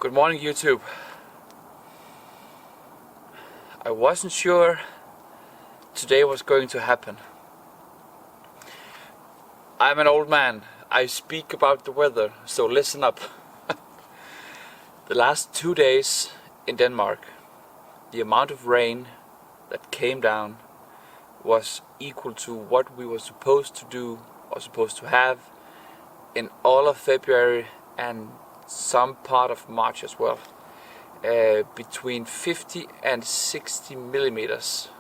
Good morning, YouTube. I wasn't sure today was going to happen. I'm an old man. I speak about the weather, so listen up. The last 2 days in Denmark, the amount of rain that came down was equal to what we were supposed to do or supposed to have in all of February and some part of March as well. Between 50 and 60 millimeters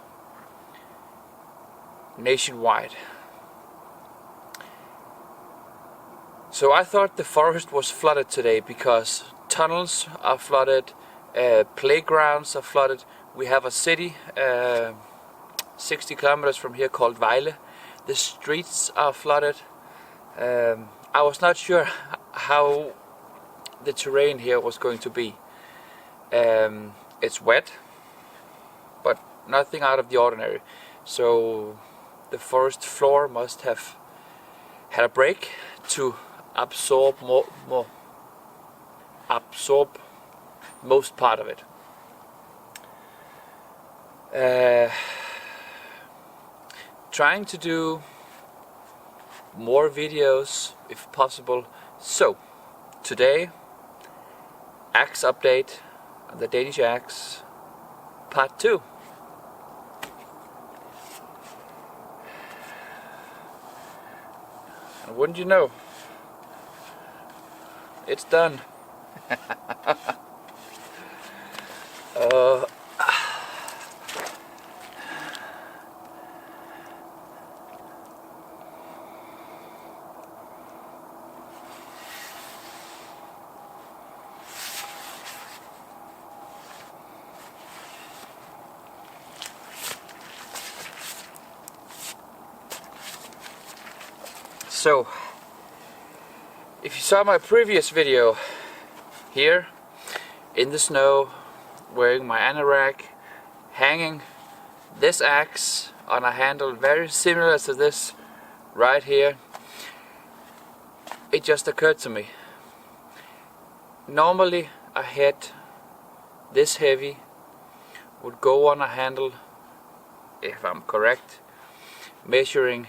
nationwide. So I thought the forest was flooded today because tunnels are flooded, playgrounds are flooded. We have a city 60 kilometers from here called Vejle. The streets are flooded. I was not sure how the terrain here was going to be. It's wet, but nothing out of the ordinary. So the forest floor must have had a break to absorb most part of it. Trying to do more videos if possible. So today, Axe update on the Danish Axe part 2. And wouldn't you know, it's done. So, if you saw my previous video here in the snow, wearing my anorak, hanging this axe on a handle very similar to this right here, it just occurred to me. Normally a head this heavy would go on a handle, if I'm correct, measuring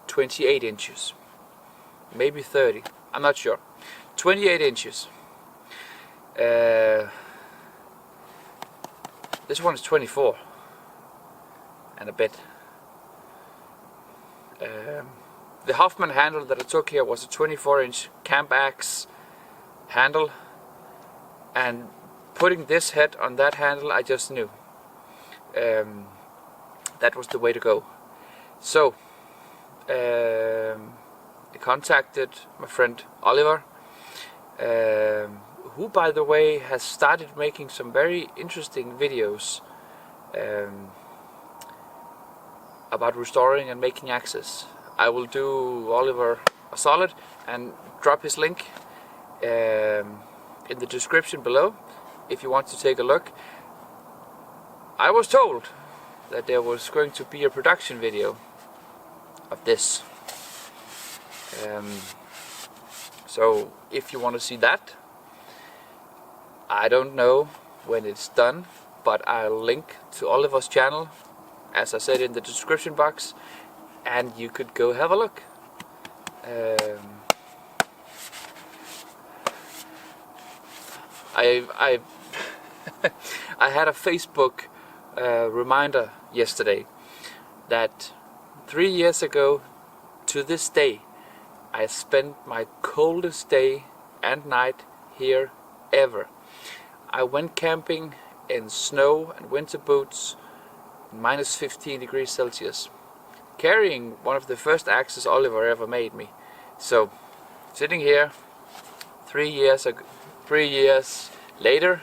28 inches, maybe 30, I'm not sure. 28 inches. This one is 24 and a bit. The Hoffman handle that I took here was a 24-inch camp axe handle, and putting this head on that handle, I just knew that was the way to go. So I contacted my friend Oliver, who by the way has started making some very interesting videos about restoring and making axes. I will do Oliver a solid and drop his link in the description below if you want to take a look. I was told that there was going to be a production video of this, so if you want to see that, I don't know when it's done, but I'll link to Oliver's channel, as I said, in the description box, and you could go have a look. I had a Facebook reminder yesterday that 3 years ago to this day I spent my coldest day and night here ever. I went camping in snow and winter boots, minus 15 degrees Celsius, carrying one of the first axes Oliver ever made me. So sitting here 3 years later,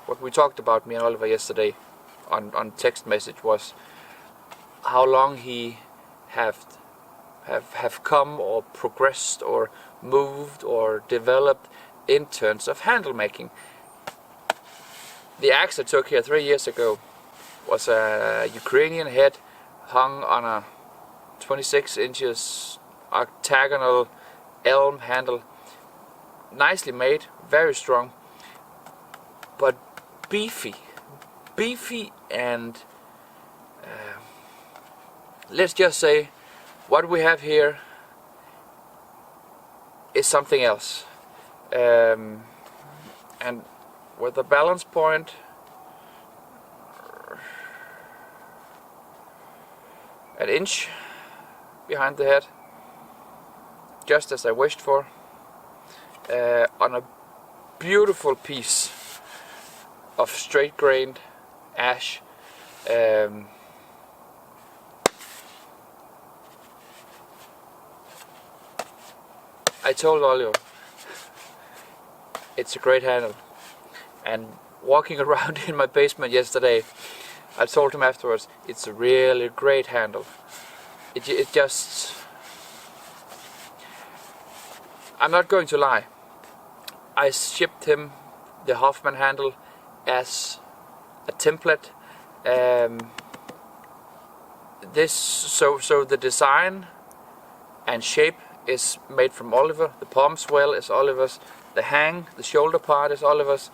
what we talked about, me and Oliver, yesterday on text message was how long he have come or progressed or moved or developed in terms of handle making. The axe I took here 3 years ago was a Ukrainian head hung on a 26 inches octagonal elm handle. Nicely made, very strong, but beefy and let's just say what we have here is something else. And with the balance point an inch behind the head, just as I wished for, on a beautiful piece of straight grained ash. I told Olio it's a great handle, and walking around in my basement yesterday, I told him afterwards, it's a really great handle. It just, I'm not going to lie, I shipped him the Hoffman handle as a template. So the design and shape is made from Oliver, the palm swell is Oliver's, the shoulder part is Oliver's,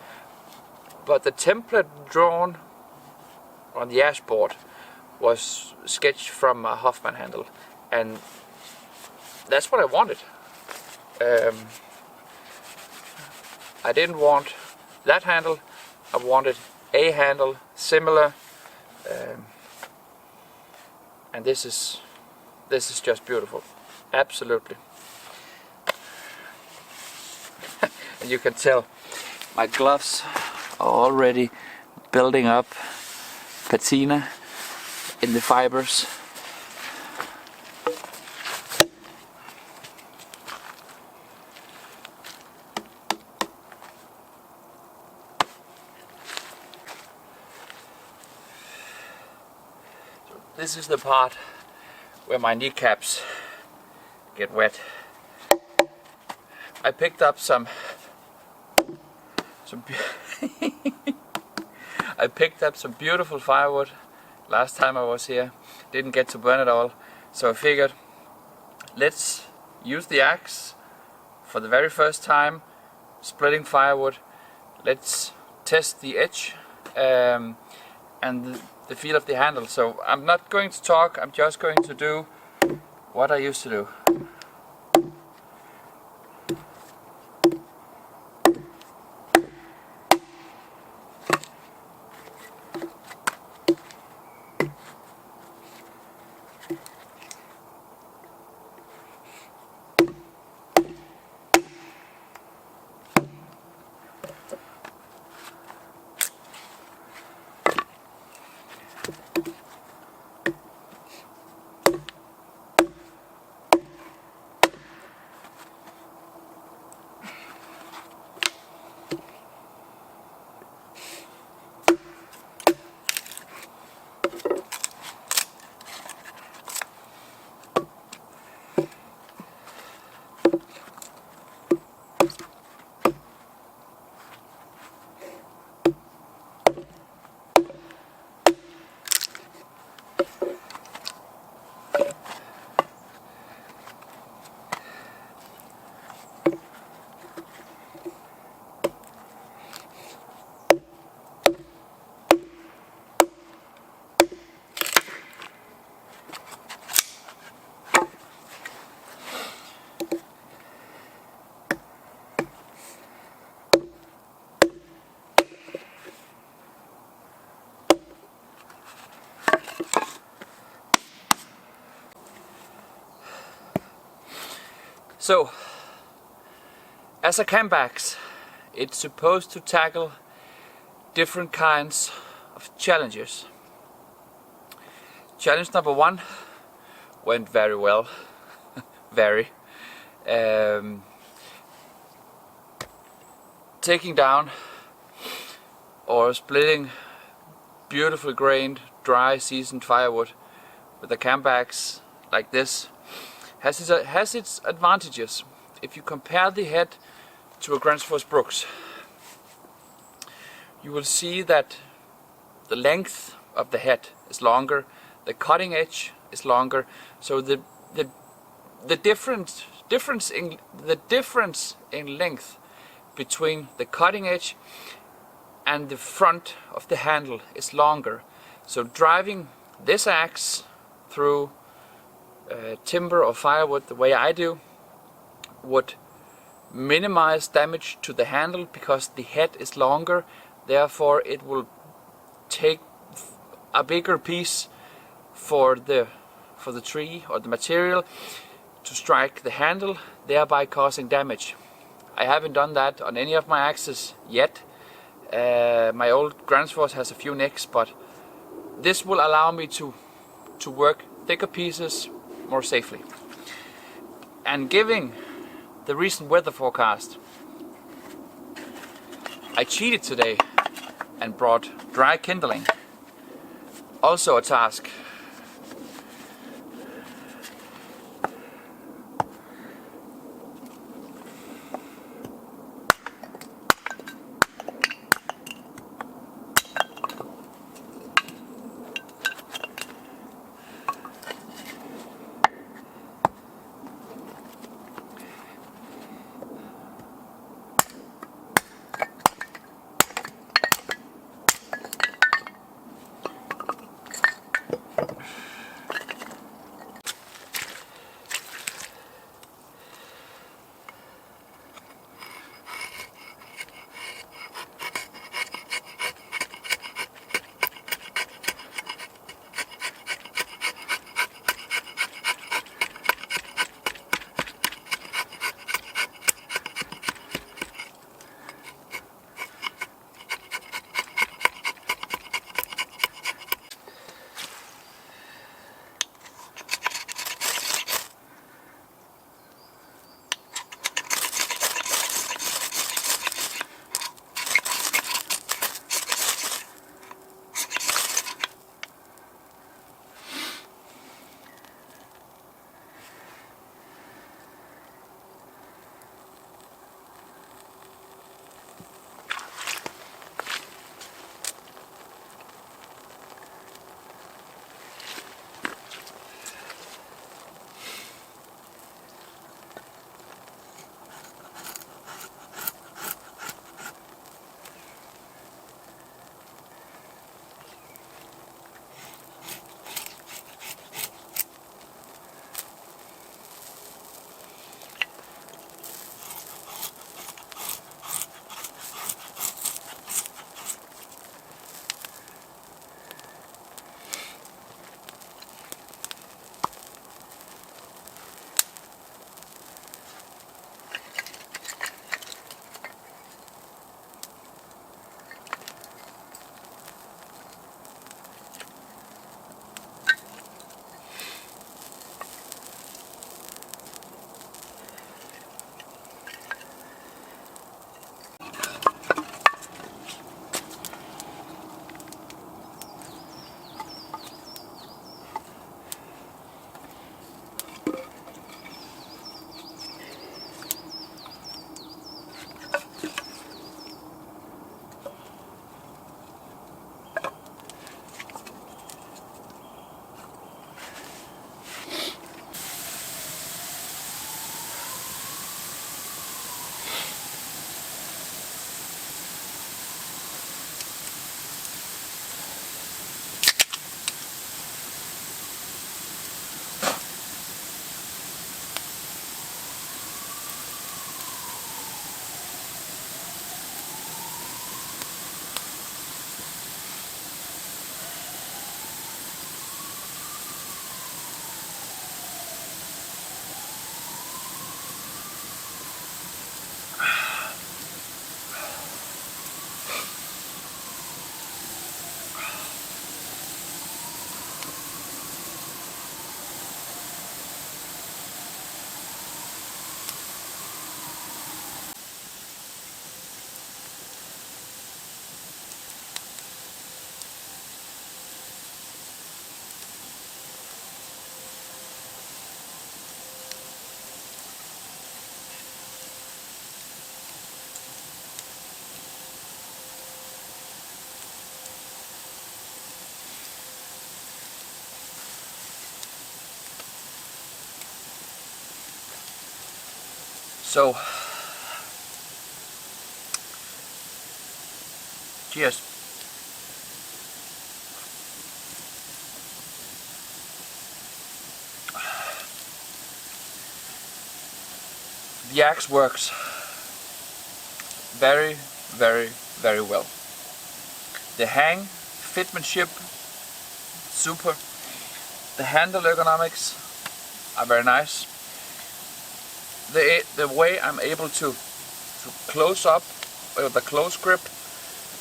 but the template drawn on the ash board was sketched from a Hoffman handle, and that's what I wanted. I didn't want that handle, I wanted a handle similar, and this is just beautiful, absolutely. And you can tell my gloves are already building up patina in the fibers. This is the part where my kneecaps get wet. I picked up some I picked up some beautiful firewood last time I was here. Didn't get to burn it all, so I figured let's use the axe for the very first time splitting firewood. Let's test the edge and the feel of the handle. So I'm not going to talk, I'm just going to do what I used to do. So, as a camp axe, it's supposed to tackle different kinds of challenges. Challenge number one went very well, very. Taking down or splitting beautifully grained, dry, seasoned firewood with a camp axe like this has its advantages. If you compare the head to a Gränsfors Brooks, you will see that the length of the head is longer, the cutting edge is longer, so the difference in length between the cutting edge and the front of the handle is longer. So driving this axe through timber or firewood the way I do would minimize damage to the handle because the head is longer, therefore it will take a bigger piece for the tree or the material to strike the handle, thereby causing damage. I haven't done that on any of my axes yet. My old Gränsfors has a few nicks, but this will allow me to work thicker pieces more safely. And given the recent weather forecast, I cheated today and brought dry kindling. Also a task. So, cheers. The axe works very, very, very well. The hang, fitmanship, super. The handle ergonomics are very nice. The way I'm able to close up with a close grip,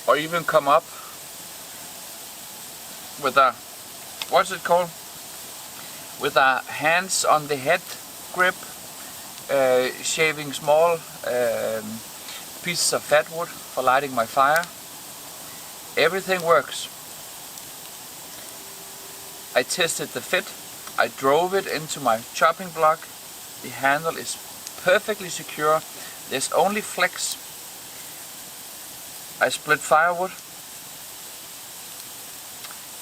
or even come up with a, what's it called? With a hands on the head grip, shaving small pieces of fat wood for lighting my fire. Everything works. I tested the fit. I drove it into my chopping block. The handle is perfectly secure. There's only flex. I split firewood.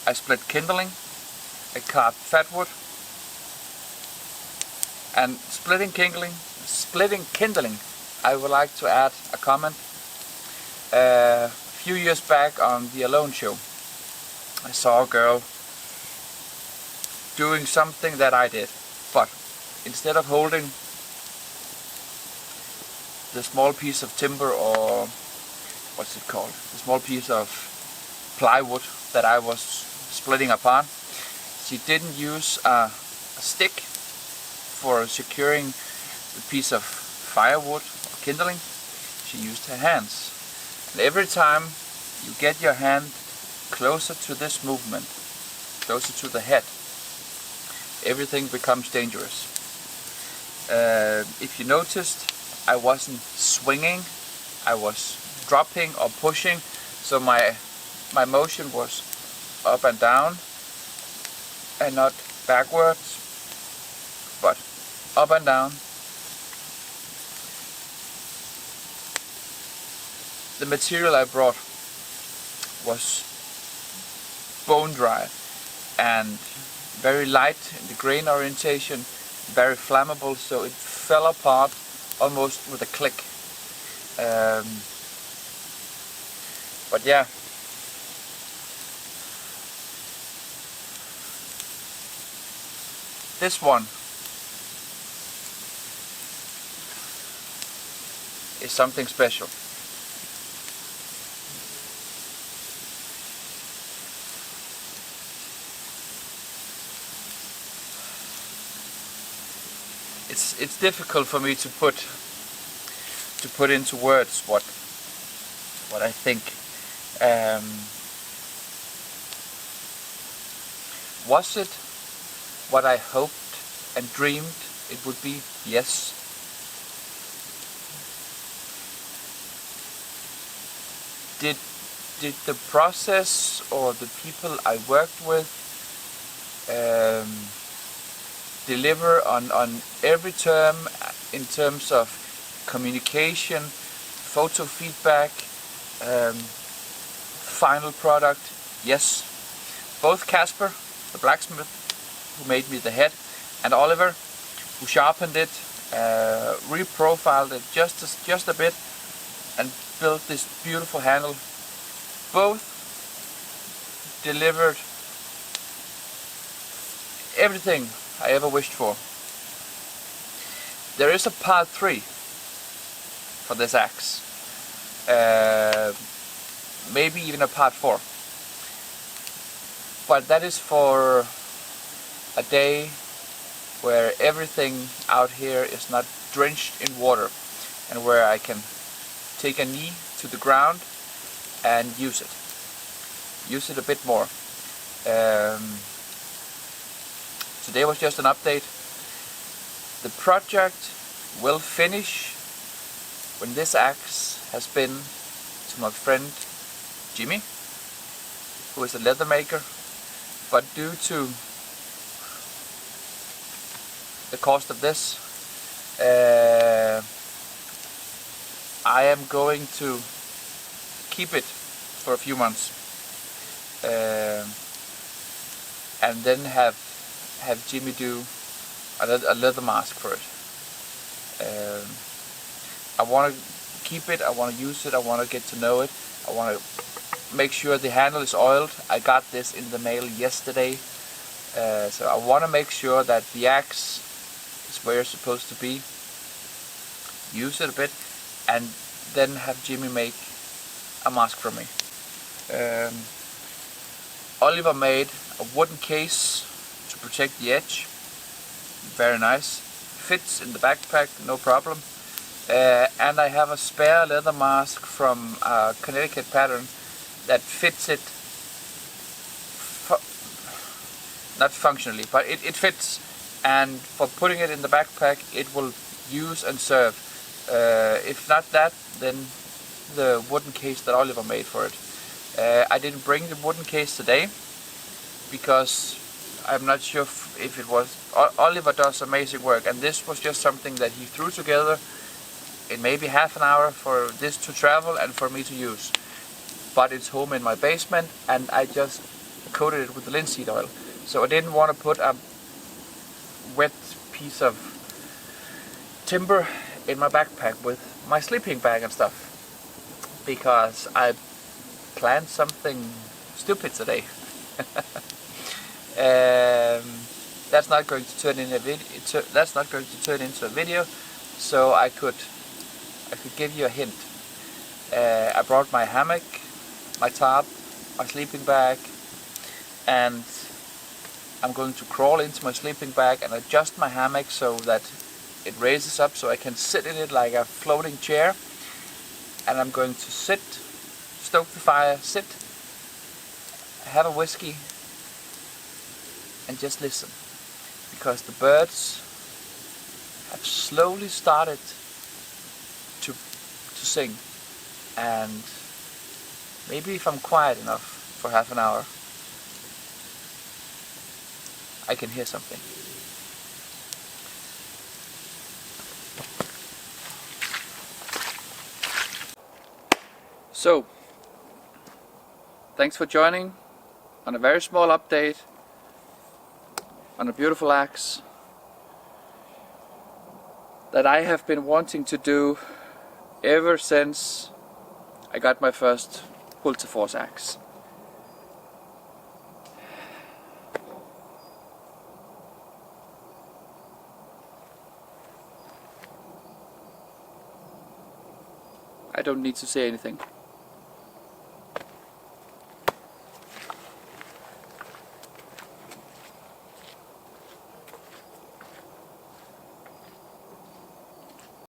I split kindling. I carved fat wood. And splitting kindling, I would like to add a comment. A few years back on the Alone show, I saw a girl doing something that I did, but instead of holding the small piece of timber, or what's it called, the small piece of plywood that I was splitting apart, she didn't use a stick for securing the piece of firewood or kindling. She used her hands. And every time you get your hand closer to this movement, closer to the head, everything becomes dangerous. If you noticed, I wasn't swinging, I was dropping or pushing, so my motion was up and down and not backwards, but up and down. The material I brought was bone dry and very light in the grain orientation, very flammable, so it fell apart almost with a click. But yeah, this one is something special. It's difficult for me to put into words what I think. Was it what I hoped and dreamed it would be? Yes. Did the process or the people I worked with deliver on every term in terms of communication, photo feedback, final product? Yes. Both Casper, the blacksmith who made me the head, and Oliver, who sharpened it, reprofiled it just a bit, and built this beautiful handle, both delivered everything I ever wished for. There is a part 3 for this axe, maybe even a part 4, but that is for a day where everything out here is not drenched in water, and where I can take a knee to the ground and use it a bit more. Today was just an update. The project will finish when this axe has been to my friend Jimmy, who is a leather maker, but due to the cost of this, I am going to keep it for a few months, and then have Jimmy do a leather mask for it. I want to keep it, I want to use it, I want to get to know it, I want to make sure the handle is oiled. I got this in the mail yesterday, so I want to make sure that the axe is where it's supposed to be. Use it a bit, and then have Jimmy make a mask for me. Oliver made a wooden case to protect the edge. Very nice. Fits in the backpack, no problem. And I have a spare leather mask from Connecticut pattern that fits it, not functionally, but it fits, and for putting it in the backpack it will use and serve. If not that, then the wooden case that Oliver made for it. I didn't bring the wooden case today because I'm not sure if it was... Oliver does amazing work, and this was just something that he threw together in maybe half an hour for this to travel and for me to use. But it's home in my basement, and I just coated it with the linseed oil. So I didn't want to put a wet piece of timber in my backpack with my sleeping bag and stuff, because I planned something stupid today. That's not going to turn into a video. That's not going to turn into a video. So I could give you a hint. I brought my hammock, my tarp, my sleeping bag, and I'm going to crawl into my sleeping bag and adjust my hammock so that it raises up so I can sit in it like a floating chair. And I'm going to sit, stoke the fire, sit, have a whiskey, and just listen, because the birds have slowly started to sing, and maybe if I'm quiet enough for half an hour I can hear something. So, thanks for joining on a very small update on a beautiful axe that I have been wanting to do ever since I got my first Hulteforce axe. I don't need to say anything.